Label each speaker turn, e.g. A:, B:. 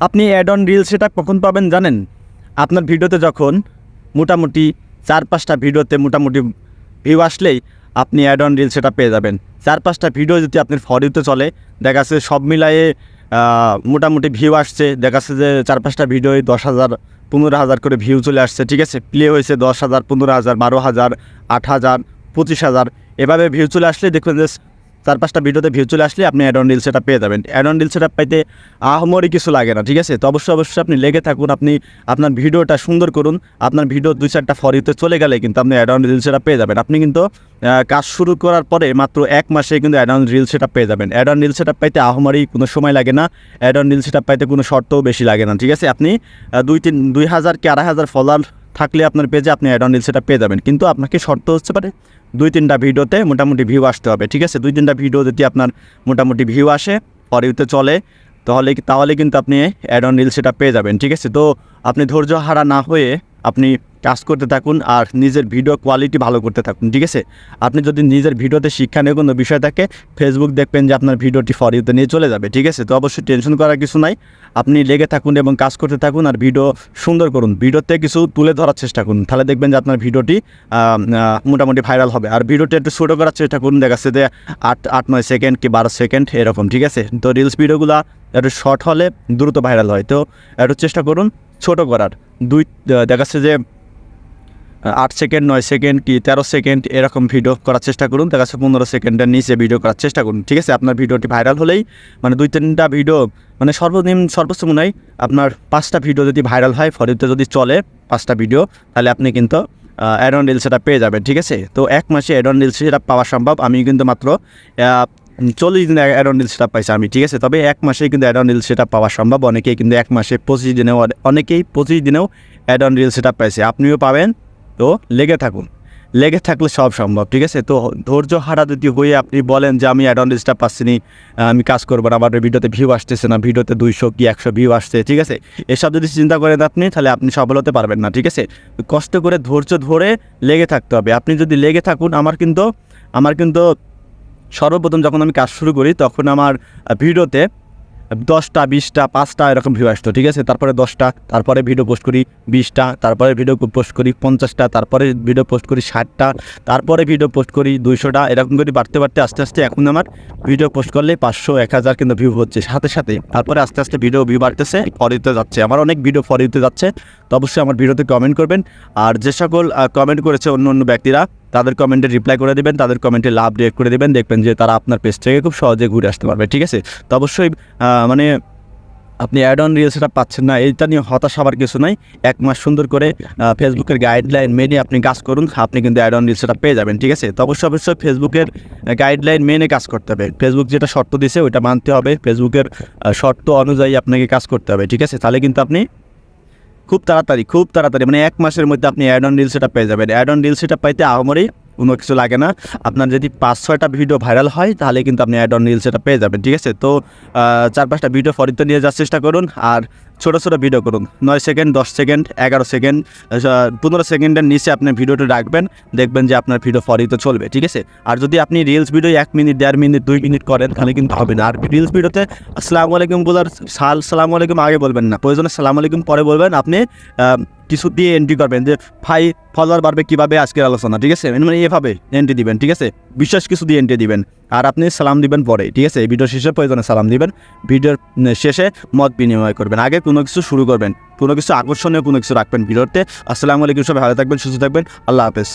A: আপনি add on reel সেটা কখন পাবেন জানেন? আপনার ভিডিওতে যখন মোটামুটি ৪-৫টা ভিডিওতে মোটামুটি ভিউ আসলেই আপনি অ্যাড অন রিল সেটা পেয়ে যাবেন। ৪-৫টা ভিডিও যদি আপনার ফর ইউতে চলে, দেখা যাচ্ছে সব মিলায়ে মোটামুটি ভিউ আসছে, দেখা যাচ্ছে যে ৪-৫টা ভিডিওয় ১০,০০০ ১৫,০০০ করে ভিউ চলে আসছে, ঠিক আছে? প্লে হয়েছে ১০,০০০, ১৫,০০০, ১২,০০০, ৮,০০০, ২৫,০০০, এভাবে ভিউ চলে আসলে দেখবেন যে ৪-৫টা ভিডিওতে ভিউ চলে আসলে আপনি অ্যাড অন রিল সেটআপ পেয়ে যাবেন। অ্যাড অন রিল সেটআপ পাইতে আহামরি কিছু লাগে না, ঠিক আছে? তো অবশ্যই আপনি লেগে থাকুন, আপনি আপনার ভিডিওটা সুন্দর করুন। আপনার ভিডিও ২-৪টা ফর ইউতে চলে গেলে কিন্তু আপনি অ্যাড অন রিল সেটআপ পেয়ে যাবেন। আপনি কিন্তু কাজ শুরু করার পরে মাত্র ১ মাসে কিন্তু অ্যাড অন রিল সেটআপ পেয়ে যাবেন। অ্যাড অন রিল সেটআপ পাইতে আহামরি কোনো সময় লাগে না, অ্যাড অন রিল সেটআপ পাইতে কোনো শর্তও বেশি লাগে না, ঠিক আছে? আপনি ২,০০০ কি ২,৫০০ ফলোয়ার থাকলে আপনার পেজে আপনি অ্যাড অন রিল সেটআপ পেয়ে যাবেন। কিন্তু আপনাকে শর্ত হচ্ছে পারে ২-৩টা ভিডিওতে মোটামুটি ভিউ আসতে হবে, ঠিক আছে? ২-৩টা ভিডিও যদি আপনার মোটামুটি ভিউ আসে, ফর ইউতে চলে, তাহলে কিন্তু আপনি অ্যাড অন রিল সেটআপ পেয়ে যাবেন, ঠিক আছে? তো আপনি ধৈর্য হারা না হয়ে আপনি কাজ করতে থাকুন আর নিজের ভিডিও কোয়ালিটি ভালো করতে থাকুন, ঠিক আছে? আপনি যদি নিজের ভিডিওতে শিক্ষা নিয়ে কোনো বিষয় থাকে, ফেসবুক দেখবেন যে আপনার ভিডিওটি ফর ইউতে নিয়ে চলে যাবে, ঠিক আছে? তো অবশ্যই টেনশন করার কিছু নাই। আপনি লেগে থাকুন এবং কাজ করতে থাকুন আর ভিডিও সুন্দর করুন, ভিডিওতে কিছু তুলে ধরার চেষ্টা করুন, তাহলে দেখবেন যে আপনার ভিডিওটি মোটামুটি ভাইরাল হবে। আর ভিডিওটি একটু ছোটো করার চেষ্টা করুন, দেখা যাচ্ছে যে ৮-৯ সেকেন্ড কি ১২ সেকেন্ড এরকম, ঠিক আছে? তো রিলস ভিডিওগুলো একটু শর্ট হলে দ্রুত ভাইরাল হয়, তো একটু চেষ্টা করুন ছোটো করার। দেখা যাচ্ছে যে ৮ সেকেন্ড, ৯ সেকেন্ড কি ১৩ সেকেন্ড এরকম ভিডিও করার চেষ্টা করুন, দেখা যাচ্ছে ১৫ সেকেন্ডের নিচে ভিডিও করার চেষ্টা করুন, ঠিক আছে? আপনার ভিডিওটি ভাইরাল হলেই মানে ২-৩টা ভিডিও, মানে সর্বোচ্চ মনে হয় আপনার 5টা ভিডিও যদি ভাইরাল হয়, ফরিতে যদি চলে 5টা ভিডিও, তাহলে আপনি কিন্তু অ্যাড অন রিল সেটআপ পেয়ে যাবেন, ঠিক আছে? তো 1 মাসে অ্যাড অন রিল সেটআপ পাওয়া সম্ভব। আমি কিন্তু মাত্র 40 দিনে অ্যাড অন রিল সেটআপ পাইছি আমি, ঠিক আছে? তবে 1 মাসেই কিন্তু অ্যাড অন রিল সেটআপ পাওয়া সম্ভব। অনেকেই কিন্তু 1 মাসে 25 দিনেও, অনেকেই 25 দিনেও অ্যাড অন রিল সেটআপ পাইছে, আপনিও পাবেন। তো লেগে থাকুন, লেগে থাকলে সব সম্ভব, ঠিক আছে? তো ধৈর্য হারা যদি হয়ে আপনি বলেন যে আমি অ্যাড অন রিলসটা পাচ্ছি না, আমি কাজ করবো না, আমার ভিডিওতে ভিউ আসতেছে না, ভিডিওতে 200 কি 100 ভিউ আসছে, ঠিক আছে? এসব যদি চিন্তা করেন আপনি, তাহলে আপনি সফল হতে পারবেন না, ঠিক আছে? কষ্ট করে ধৈর্য ধরে লেগে থাকতে হবে। আপনি যদি লেগে থাকুন, আমার কিন্তু সর্বপ্রথম যখন আমি কাজ শুরু করি তখন আমার ভিডিওতে 10টা 20টা 5টা এরকম ভিউ আসতো, ঠিক আছে? তারপরে 10টা, তারপরে ভিডিও পোস্ট করি 20টা, তারপরে ভিডিও পোস্ট করি 50টা, তারপরে ভিডিও পোস্ট করি 60টা, তারপরে ভিডিও পোস্ট করি 200টা, এরকম করে বাড়তে আস্তে আস্তে এখন আমার ভিডিও পোস্ট করলে 500 1000 কিন্তু ভিউ হচ্ছে সাথে। তারপরে আস্তে আস্তে ভিডিও ভিউ বাড়তেছে, ফর ইউতে যাচ্ছে, আমার অনেক ভিডিও ফর ইউতে যাচ্ছে। তো অবশ্যই আমার ভিডিওতে কমেন্ট করবেন, আর যে সকল কমেন্ট করেছে অন্য ব্যক্তিরা, তাদের কমেন্টে রিপ্লাই করে দেবেন, তাদের কমেন্টে লাভ রিয়েক্ট করে দেবেন, দেখবেন যে তারা আপনার পেজ থেকে খুব সহজে ঘুরে আসতে পারবে, ঠিক আছে? তো অবশ্যই মানে আপনি অ্যাড অন রিল সেটআপ পাচ্ছেন না, এইটা নিয়ে হতাশ হবার কিছু নাই। 1 মাস সুন্দর করে ফেসবুকের গাইডলাইন মেনে আপনি কাজ করুন, আপনি কিন্তু অ্যাড অন রিল সেটআপ পেয়ে যাবেন, ঠিক আছে? তো অবশ্যই ফেসবুকের গাইডলাইন মেনে কাজ করতে হবে। ফেসবুক যেটা শর্ত দিয়েছে ওইটা মানতে হবে, ফেসবুকের শর্ত অনুযায়ী আপনাকে কাজ করতে হবে, ঠিক আছে? তাহলে কিন্তু আপনি খুব তাড়াতাড়ি মানে 1 মাসের মধ্যে আপনি অ্যাড অন রিল সেটআপ পেয়ে যাবেন। অ্যাড অন রিল সেটআপ পাইতে আহামরি কোনো কিছু লাগে না। আপনার যদি 5-6টা ভিডিও ভাইরাল হয়, তাহলে কিন্তু আপনি অ্যাড অন রিল সেটআপ পেয়ে যাবেন, ঠিক আছে? তো 4-5টা ভিডিও ফরিতে নিয়ে যাওয়ার চেষ্টা করুন, আর ছোটো ভিডিও করুন, 9 সেকেন্ড, 10 সেকেন্ড, 11 সেকেন্ড, 15 সেকেন্ডের নিচে আপনি ভিডিওটা রাখবেন, দেখবেন যে আপনার ভিডিও ফরিতে চলবে, ঠিক আছে? আর যদি আপনি reels video 1 minute, 1.5 minute, 2 minute করেন, তাহলে কিন্তু হবে না। আর রিলস ভিডিওতে আসসালামু আলাইকুম বলার সালামু আলাইকুম আগে বলবেন না, প্রয়োজনে সালামু আলাইকুম পরে বলবেন। আপনি কিছু দিয়ে এন্ট্রি করবেন যে ভাই ফলোয়ার বাড়বে কীভাবে আজকের আলোচনা, ঠিক আছে? মানে এভাবে এন্ট্রি দিবেন, ঠিক আছে? বিশেষ কিছু দিয়ে এন্ট্রি দিবেন, আর আপনি সালাম দিবেন পরে, ঠিক আছে? ভিডিও শেষে প্রয়োজনে সালাম দিবেন, ভিডিওর শেষে মত বিনিময় করবেন, আগে কোনো কিছু শুরু করবেন, কোনো কিছু আকর্ষণীয় কোনো কিছু রাখবেন ভিডিওতে। আসসালামু আলাইকুম, সবাই ভালো থাকবেন, সুস্থ থাকবেন, আল্লাহ হাফেজ।